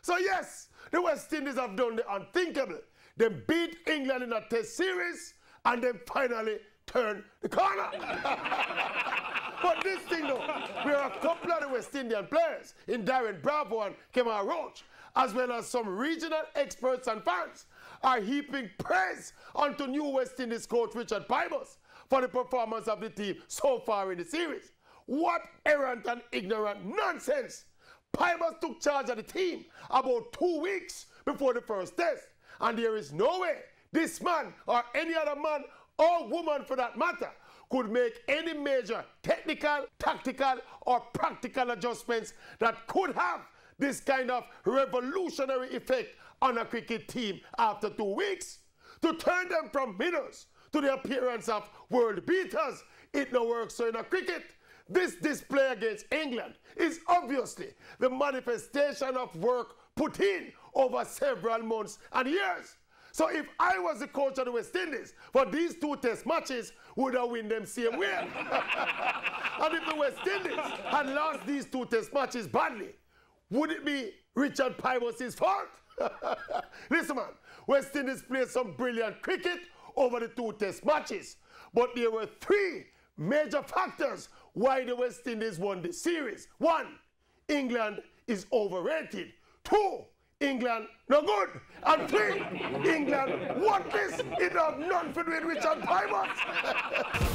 So yes, the West Indies have done the unthinkable. They beat England in a test series and then finally turn the corner. But this thing though, we are a couple of the West Indian players in Darren Bravo and Kemar Roach, as well as some regional experts and fans, are heaping praise onto new West Indies coach Richard Pybus for the performance of the team so far in the series. What errant and ignorant nonsense! Pybus took charge of the team about 2 weeks before the first test, and there is no way this man or any other man or woman for that matter could make any major technical, tactical or practical adjustments that could have this kind of revolutionary effect on a cricket team after 2 weeks. To turn them from winners to the appearance of world beaters, it no works so in a cricket. This display against England is obviously the manifestation of work put in over several months and years. So if I was the coach of the West Indies for these 2 test matches, would I win them same way? And if the West Indies had lost these 2 test matches badly, would it be Richard Pybus' fault? Listen man, West Indies played some brilliant cricket over the 2 test matches, but there were 3 major factors why the West Indies won the series. 1, England is overrated. 2, England no good. And 3, England worthless. It have none to do with Richard Pybus.